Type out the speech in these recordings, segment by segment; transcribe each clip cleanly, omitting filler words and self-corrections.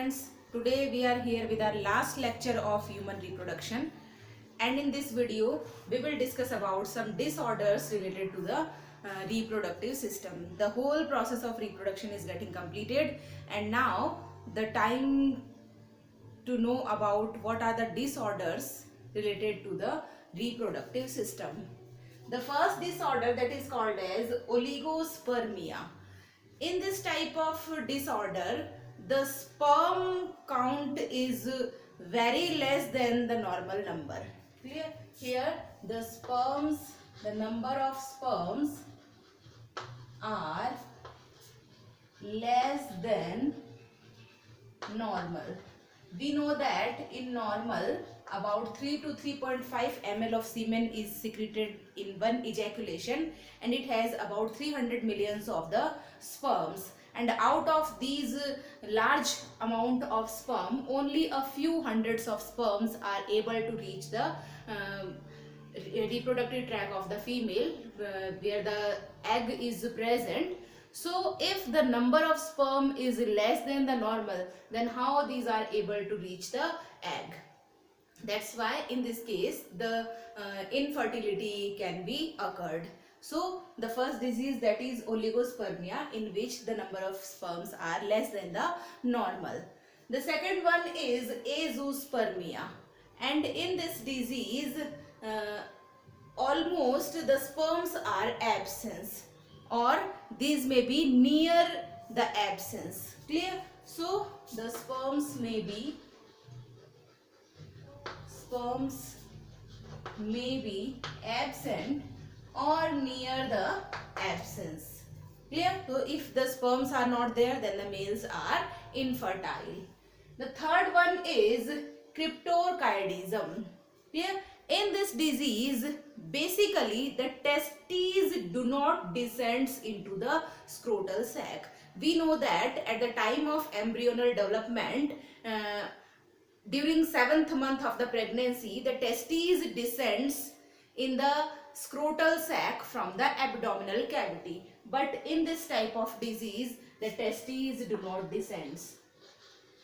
students, today we are here with our last lecture of human reproduction, and in this video we will discuss about some disorders related to the reproductive system. The whole process of reproduction is getting completed, and now the time to know about what are the disorders related to the reproductive system. The first disorder that is called as oligospermia. In this type of disorder, the sperm count is very less than the normal number. Clear? Here the number of sperms are less than normal. We know that in normal about 3 to 3.5 ml of semen is secreted in one ejaculation, and it has about 300 millions of the sperms, and out of these large amount of sperm, only a few hundreds of sperms are able to reach the reproductive tract of the female where the egg is present. So if the number of sperm is less than the normal, then how these are able to reach the egg? That's why in this case the infertility can be occurred. So the first disease, that is oligospermia, in which the number of sperms are less than the normal. The second one is azoospermia, and in this disease almost the sperms are absent, or these may be near the absence. Clear? So the sperms may be absent or near the absence. Clear? So if the sperms are not there, then the males are infertile. The third one is cryptorchidism. Clear? In this disease, basically the testes do not descend into the scrotal sac. We know that at the time of embryonal development, during 7th month of the pregnancy, the testes descends in the scrotal sac from the abdominal cavity. But in this type of disease, the testes do not descend,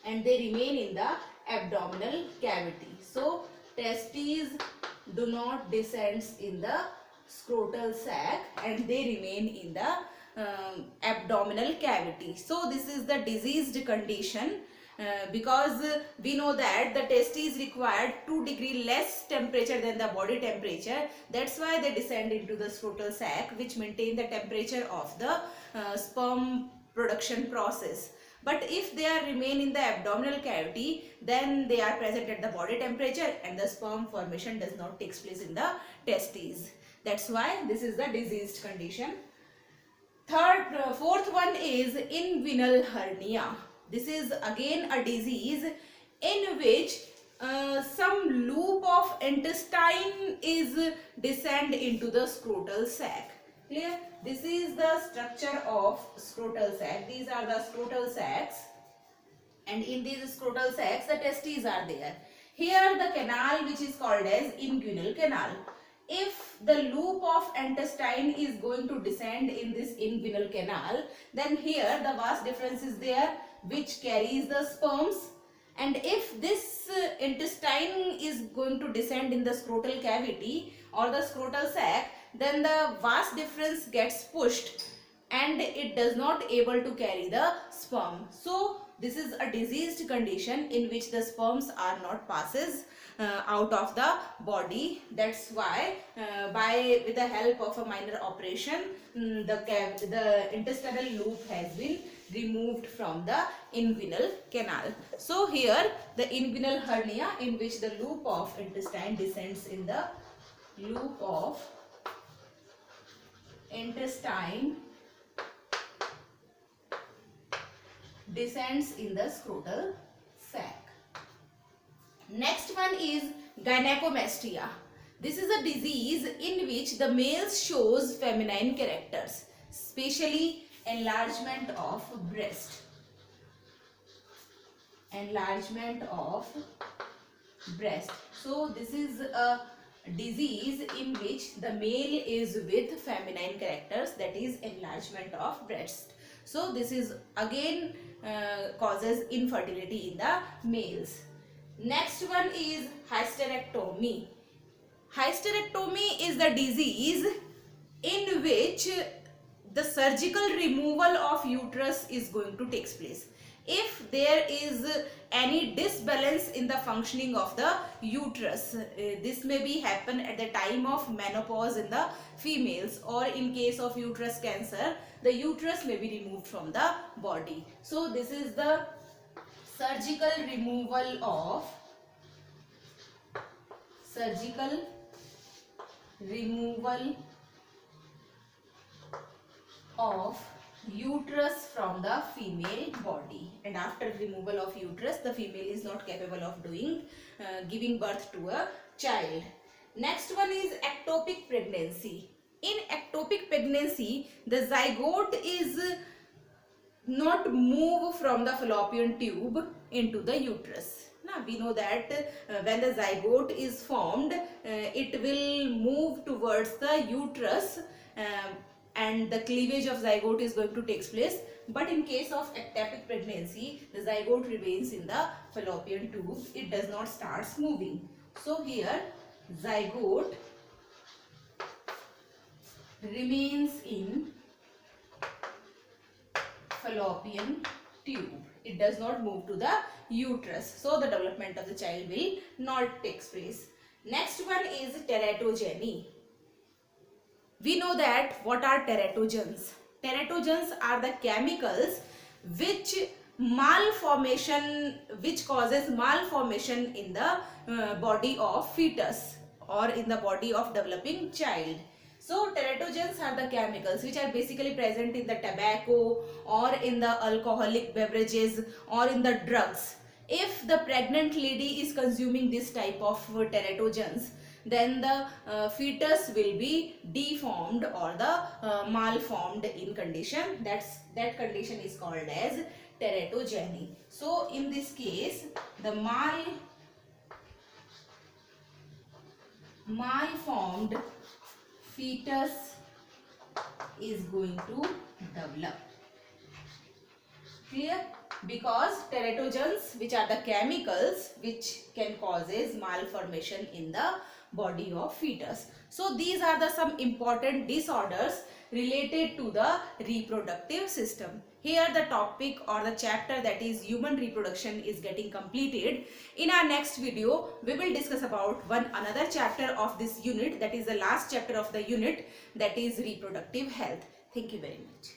and they remain in the abdominal cavity. So testes do not descend in the scrotal sac, and they remain in the abdominal cavity. So this is the diseased condition. Because we know that the testes require 2 degree less temperature than the body temperature. That's why they descend into the scrotal sac, which maintain the temperature of the sperm production process. But if they are remain in the abdominal cavity, then they are present at the body temperature, and the sperm formation does not take place in the testes. That's why this is the diseased condition. Fourth one is inguinal hernia. This is again a disease in which some loop of intestine is descend into the scrotal sac. Clear? This is the structure of scrotal sac. These are the scrotal sacs, and in these scrotal sacs the testes are there. Here the canal, which is called as inguinal canal. If the loop of intestine is going to descend in this inguinal canal, then here the vas deferens is there, which carries the sperms, and if this intestine is going to descend in the scrotal cavity or the scrotal sac, then the vas deferens gets pushed and it does not able to carry the sperm. So this is a diseased condition in which the sperms are not passes out of the body. That's why with the help of a minor operation, the intestinal loop has been removed from the inguinal canal. So here the inguinal hernia, in which the loop of intestine descends in the loop of intestine descends in the scrotal sac. Next one is gynecomastia. This is a disease in which the males shows feminine characters, especially enlargement of breast. So this is a disease in which the male is with feminine characters, that is enlargement of breast. So this is again causes infertility in the males. Next one is hysterectomy. Hysterectomy is the disease in which the surgical removal of uterus is going to take place. If there is any disbalance in the functioning of the uterus, this may be happen at the time of menopause in the females, or in case of uterus cancer, the uterus may be removed from the body. So this is the surgical removal of uterus from the female body, and after removal of uterus the female is not capable of doing giving birth to a child. Next one is ectopic pregnancy. In ectopic pregnancy, the zygote is not move from the fallopian tube into the uterus. Now we know that when the zygote is formed, it will move towards the uterus, and the cleavage of zygote is going to take place. But in case of ectopic pregnancy, the zygote remains in the fallopian tube. It does not start moving. So here zygote remains in fallopian tube. It does not move to the uterus. So the development of the child will not take place. Next one is teratogeny. We know that what are teratogens. Teratogens are the chemicals which causes malformation in the body of fetus or in the body of developing child. So teratogens are the chemicals which are basically present in the tobacco or in the alcoholic beverages or in the drugs. If the pregnant lady is consuming this type of teratogens, then the fetus will be deformed or the malformed in condition. That condition is called as teratogeny. So in this case, the malformed fetus is going to develop. Clear? Because teratogens, which are the chemicals which can causes malformation in the body of fetus. So these are the some important disorders related to the reproductive system. Here the topic or the chapter, that is human reproduction, is getting completed. In our next video, we will discuss about another chapter of this unit, that is the last chapter of the unit, that is reproductive health. Thank you very much.